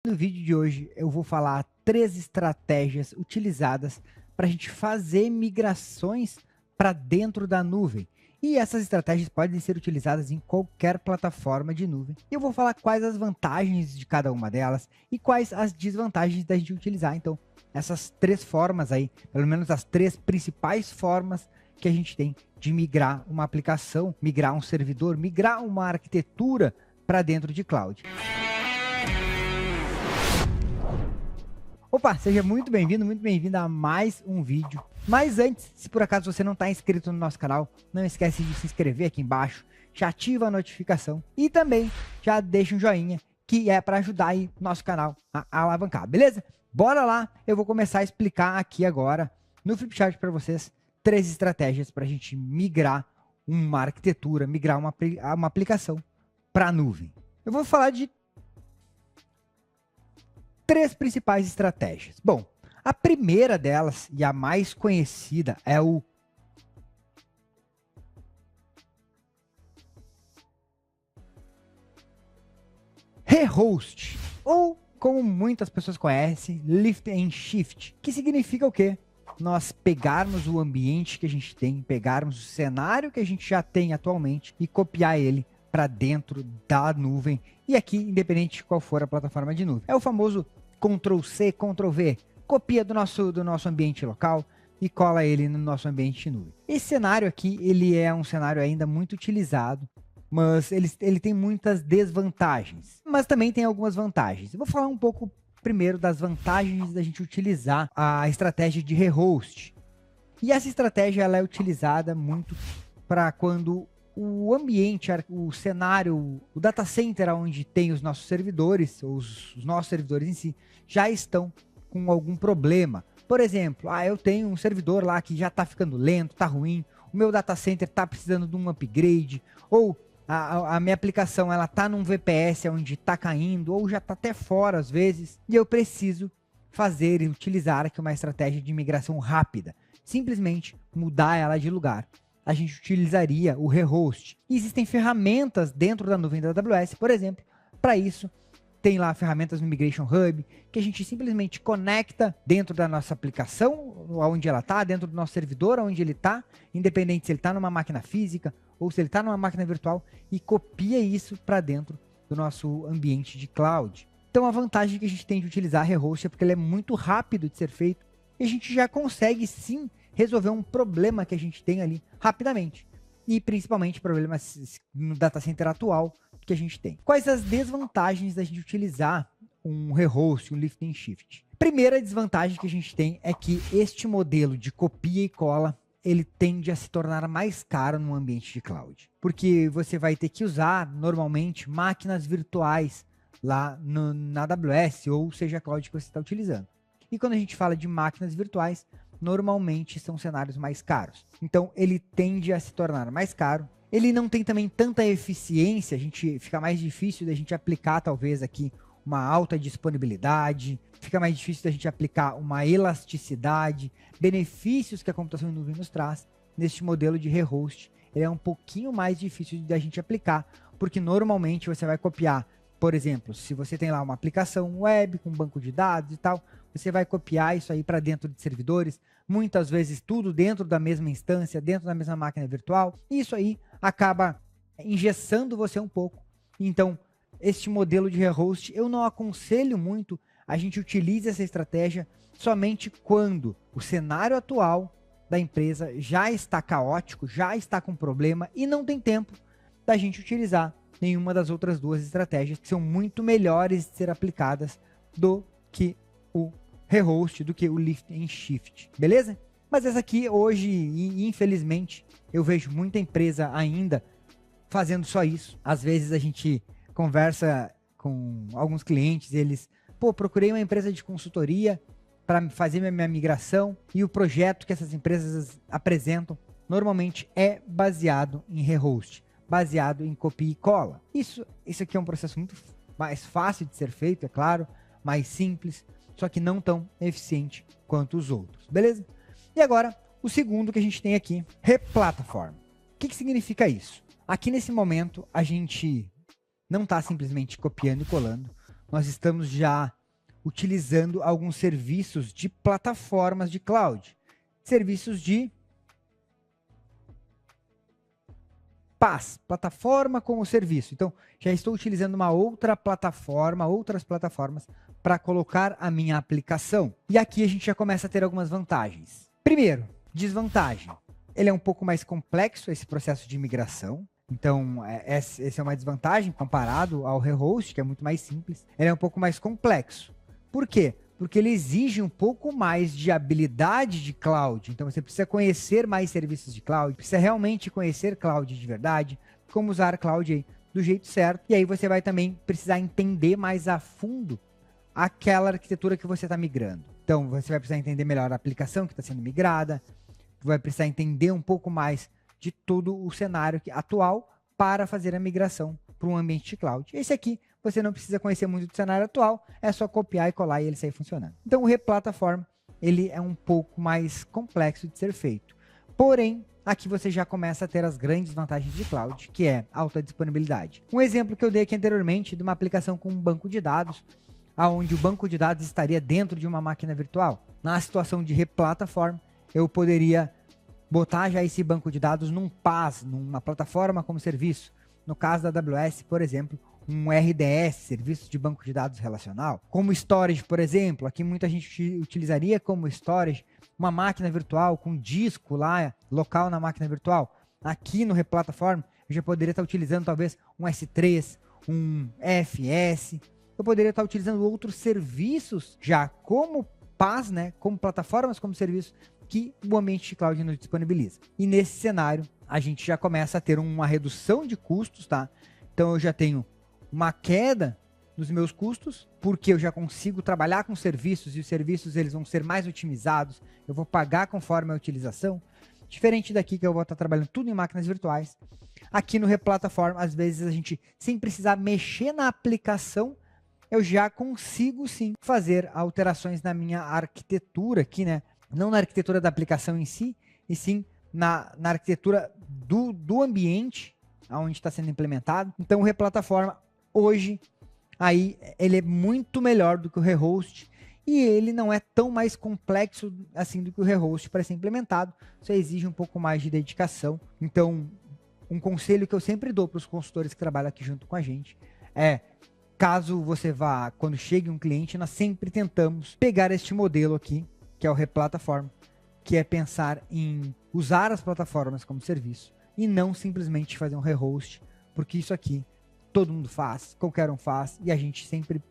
No vídeo de hoje eu vou falar 3 estratégias utilizadas para a gente fazer migrações para dentro da nuvem. E essas estratégias podem ser utilizadas em qualquer plataforma de nuvem. Eu vou falar quais as vantagens de cada uma delas e quais as desvantagens da gente utilizar. Então, essas 3 formas aí, pelo menos as 3 principais formas que a gente tem de migrar uma aplicação, migrar um servidor, migrar uma arquitetura para dentro de cloud. Opa, seja muito bem-vindo, muito bem-vinda a mais um vídeo. Mas antes, se por acaso você não está inscrito no nosso canal, não esquece de se inscrever aqui embaixo, já ativa a notificação e também já deixa um joinha, que é para ajudar aí nosso canal a alavancar, beleza? Bora lá, eu vou começar a explicar aqui agora no Flipchart para vocês 3 estratégias para a gente migrar uma arquitetura, migrar uma aplicação para a nuvem. Eu vou falar de 3 principais estratégias. Bom, a primeira delas e a mais conhecida é o rehost, ou como muitas pessoas conhecem, lift and shift, que significa o quê? Nós pegarmos o ambiente que a gente tem, pegarmos o cenário que a gente já tem atualmente e copiar ele para dentro da nuvem. E aqui, independente de qual for a plataforma de nuvem. É o famoso Ctrl+C, Ctrl+V, copia do nosso ambiente local e cola ele no nosso ambiente de nuvem. Esse cenário aqui, ele é um cenário ainda muito utilizado, mas ele tem muitas desvantagens, mas também tem algumas vantagens. Eu vou falar um pouco primeiro das vantagens da gente utilizar a estratégia de rehost. E essa estratégia ela é utilizada muito para quando o ambiente, o cenário, o data center onde tem os nossos servidores, os nossos servidores em si, já estão com algum problema. Por exemplo, eu tenho um servidor lá que já está ficando lento, está ruim, o meu data center está precisando de um upgrade, ou a minha aplicação ela está num VPS onde está caindo, ou já está até fora às vezes, e eu preciso fazer e utilizar aqui uma estratégia de migração rápida. Simplesmente mudar ela de lugar. A gente utilizaria o rehost. E existem ferramentas dentro da nuvem da AWS, por exemplo, para isso. Tem lá ferramentas no Migration Hub, que a gente simplesmente conecta dentro da nossa aplicação, onde ela está, dentro do nosso servidor, onde ele está, independente se ele está numa máquina física ou se ele está numa máquina virtual, e copia isso para dentro do nosso ambiente de cloud. Então a vantagem que a gente tem de utilizar rehost é porque ele é muito rápido de ser feito, e a gente já consegue sim resolver um problema que a gente tem ali rapidamente. E principalmente problemas no data center atual que a gente tem. Quais as desvantagens da gente utilizar um rehost, um lift and shift? Primeira desvantagem que a gente tem é que este modelo de copia e cola, ele tende a se tornar mais caro no ambiente de cloud. Porque você vai ter que usar, normalmente, máquinas virtuais lá na AWS, ou seja, a cloud que você está utilizando. E quando a gente fala de máquinas virtuais, normalmente são cenários mais caros. Então, ele tende a se tornar mais caro. Ele não tem também tanta eficiência, fica mais difícil da gente aplicar, talvez, aqui uma alta disponibilidade, fica mais difícil da gente aplicar uma elasticidade, benefícios que a computação em nuvem nos traz. Neste modelo de rehost, ele é um pouquinho mais difícil da gente aplicar, porque normalmente você vai copiar, por exemplo, se você tem lá uma aplicação web com banco de dados e tal, você vai copiar isso aí para dentro de servidores, muitas vezes tudo dentro da mesma instância, dentro da mesma máquina virtual, e isso aí acaba engessando você um pouco. Então, este modelo de rehost, eu não aconselho muito a gente utilize essa estratégia somente quando o cenário atual da empresa já está caótico, já está com problema e não tem tempo da gente utilizar nenhuma das outras 2 estratégias que são muito melhores de ser aplicadas do que o rehost, do que o lift and shift, beleza? Mas essa aqui hoje, infelizmente, eu vejo muita empresa ainda fazendo só isso. Às vezes a gente conversa com alguns clientes, eles, procurei uma empresa de consultoria para fazer minha migração, e o projeto que essas empresas apresentam normalmente é baseado em rehost, baseado em copia e cola. Isso aqui é um processo muito mais fácil de ser feito, é claro, mais simples, só que não tão eficiente quanto os outros, beleza? E agora, o segundo que a gente tem aqui, replatform. O que significa isso? Aqui nesse momento, a gente não está simplesmente copiando e colando, nós estamos já utilizando alguns serviços de plataformas de cloud. Serviços de PaaS, plataforma como serviço. Então, já estou utilizando uma outra plataforma, outras plataformas, para colocar a minha aplicação. E aqui a gente já começa a ter algumas vantagens. Primeiro, desvantagem. Ele é um pouco mais complexo, esse processo de migração. Então, essa é uma desvantagem comparado ao rehost, que é muito mais simples. Ele é um pouco mais complexo. Por quê? Porque ele exige um pouco mais de habilidade de cloud. Então, você precisa conhecer mais serviços de cloud, precisa realmente conhecer cloud de verdade, como usar cloud aí do jeito certo. E aí você vai também precisar entender mais a fundo aquela arquitetura que você está migrando. Então, você vai precisar entender melhor a aplicação que está sendo migrada, vai precisar entender um pouco mais de todo o cenário atual para fazer a migração para um ambiente de cloud. Esse aqui, você não precisa conhecer muito do cenário atual, é só copiar e colar e ele sair funcionando. Então, o Replatform, ele é um pouco mais complexo de ser feito. Porém, aqui você já começa a ter as grandes vantagens de cloud, que é alta disponibilidade. Um exemplo que eu dei aqui anteriormente de uma aplicação com um banco de dados, onde o banco de dados estaria dentro de uma máquina virtual. Na situação de Replatform, eu poderia botar já esse banco de dados num PaaS, numa plataforma como serviço. No caso da AWS, por exemplo, um RDS, Serviço de Banco de Dados Relacional. Como storage, por exemplo, aqui muita gente utilizaria como storage uma máquina virtual com disco lá, local na máquina virtual. Aqui no Replatform, eu já poderia estar utilizando talvez um S3, um FS. Eu poderia estar utilizando outros serviços já como PaaS, né, como plataformas como serviço que o ambiente de cloud nos disponibiliza. E nesse cenário, a gente já começa a ter uma redução de custos, tá? Então eu já tenho uma queda nos meus custos, porque eu já consigo trabalhar com serviços e os serviços eles vão ser mais otimizados, eu vou pagar conforme a utilização, diferente daqui que eu vou estar trabalhando tudo em máquinas virtuais. Aqui no Replatform, às vezes a gente, sem precisar mexer na aplicação, eu já consigo sim fazer alterações na minha arquitetura aqui, né? Não na arquitetura da aplicação em si, e sim na arquitetura do ambiente onde está sendo implementado. Então o Replatform hoje, aí ele é muito melhor do que o rehost e ele não é tão mais complexo assim do que o rehost para ser implementado, só exige um pouco mais de dedicação. Então, um conselho que eu sempre dou para os consultores que trabalham aqui junto com a gente é, caso você vá, quando chegue um cliente, nós sempre tentamos pegar este modelo aqui, que é o Replatform, que é pensar em usar as plataformas como serviço e não simplesmente fazer um rehost, porque isso aqui todo mundo faz, qualquer um faz, e a gente sempre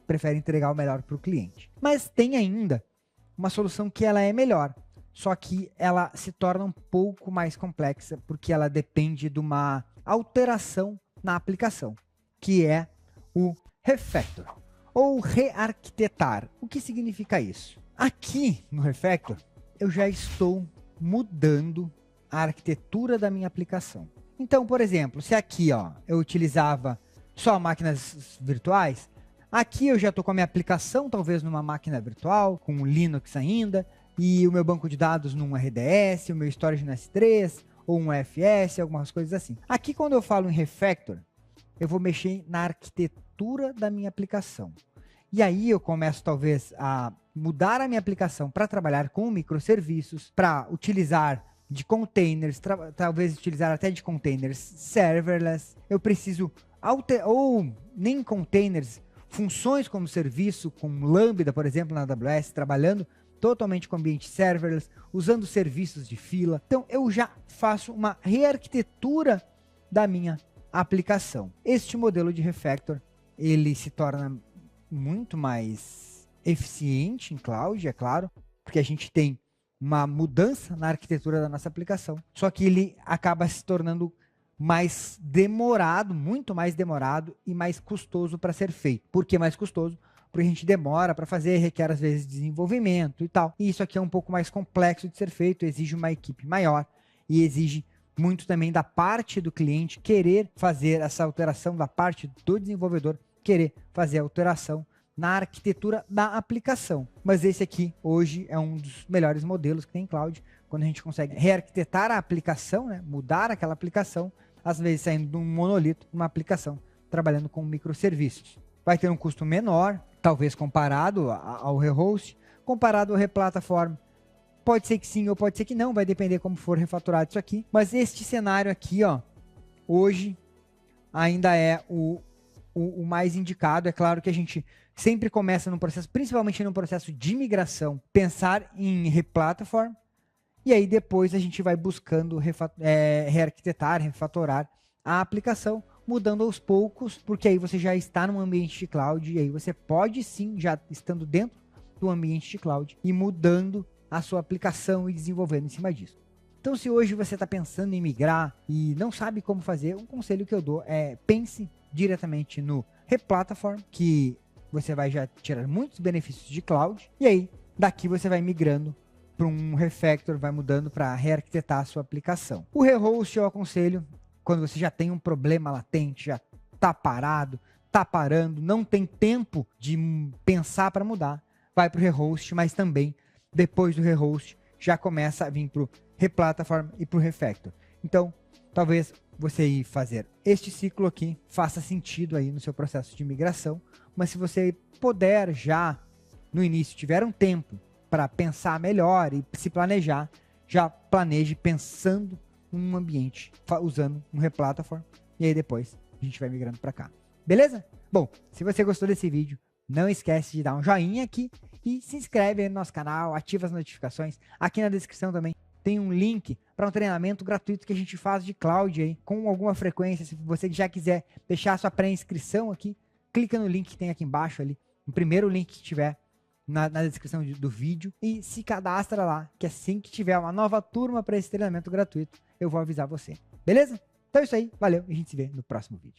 prefere entregar o melhor para o cliente. Mas tem ainda uma solução que ela é melhor, só que ela se torna um pouco mais complexa, porque ela depende de uma alteração na aplicação, que é o refactor, ou rearquitetar. O que significa isso? Aqui no Refactor, eu já estou mudando a arquitetura da minha aplicação. Então, por exemplo, se aqui eu utilizava só máquinas virtuais, aqui eu já estou com a minha aplicação, talvez numa máquina virtual, com Linux ainda, e o meu banco de dados num RDS, o meu storage no S3, ou um FS, algumas coisas assim. Aqui, quando eu falo em Refactor, eu vou mexer na arquitetura da minha aplicação. E aí eu começo talvez a mudar a minha aplicação para trabalhar com microserviços, para utilizar de containers, talvez utilizar até de containers serverless. Eu preciso ou nem containers, funções como serviço, com Lambda, por exemplo, na AWS, trabalhando totalmente com ambiente serverless, usando serviços de fila. Então eu já faço uma rearquitetura da minha aplicação. Este modelo de refactor, ele se torna muito mais eficiente em cloud, é claro, porque a gente tem uma mudança na arquitetura da nossa aplicação, só que ele acaba se tornando mais demorado, muito mais demorado e mais custoso para ser feito. Por que mais custoso? Porque a gente demora para fazer, requer às vezes desenvolvimento e tal. E isso aqui é um pouco mais complexo de ser feito, exige uma equipe maior e exige muito também da parte do cliente querer fazer essa alteração, da parte do desenvolvedor querer fazer a alteração na arquitetura da aplicação. Mas esse aqui, hoje, é um dos melhores modelos que tem em cloud, quando a gente consegue rearquitetar a aplicação, né? Mudar aquela aplicação, às vezes saindo de um monolito, uma aplicação, trabalhando com microserviços. vai ter um custo menor, talvez comparado ao rehost, comparado ao replatform. Pode ser que sim ou pode ser que não, vai depender como for refatorado isso aqui. Mas este cenário aqui, ó, hoje ainda é o mais indicado. É claro que a gente sempre começa num processo, principalmente no processo de migração, pensar em replatform, e aí depois a gente vai buscando rearquitetar, refatorar a aplicação, mudando aos poucos, porque aí você já está num ambiente de cloud, e aí você pode sim, já estando dentro do ambiente de cloud, e mudando a sua aplicação e desenvolvendo em cima disso. Então, se hoje você está pensando em migrar e não sabe como fazer, um conselho que eu dou é pense diretamente no replatform, que você vai já tirar muitos benefícios de cloud, e aí daqui você vai migrando para um refactor, vai mudando para rearquitetar a sua aplicação. O rehost eu aconselho quando você já tem um problema latente, já está parado, está parando, não tem tempo de pensar para mudar, vai para o rehost, mas também depois do rehost já começa a vir para o replatform e para o refactor. Então, talvez você ir fazer este ciclo aqui faça sentido aí no seu processo de migração, mas se você puder já no início, tiver um tempo para pensar melhor e se planejar, já planeje pensando num ambiente, usando um replatform, e aí depois a gente vai migrando para cá. Beleza? Bom, se você gostou desse vídeo, não esquece de dar um joinha aqui e se inscreve aí no nosso canal, ativa as notificações. Aqui na descrição também tem um link para um treinamento gratuito que a gente faz de cloud aí, com alguma frequência. Se você já quiser deixar a sua pré-inscrição aqui, clica no link que tem aqui embaixo ali, no primeiro link que tiver na descrição do vídeo, e se cadastra lá, que assim que tiver uma nova turma para esse treinamento gratuito, eu vou avisar você. Beleza? Então é isso aí, valeu, e a gente se vê no próximo vídeo.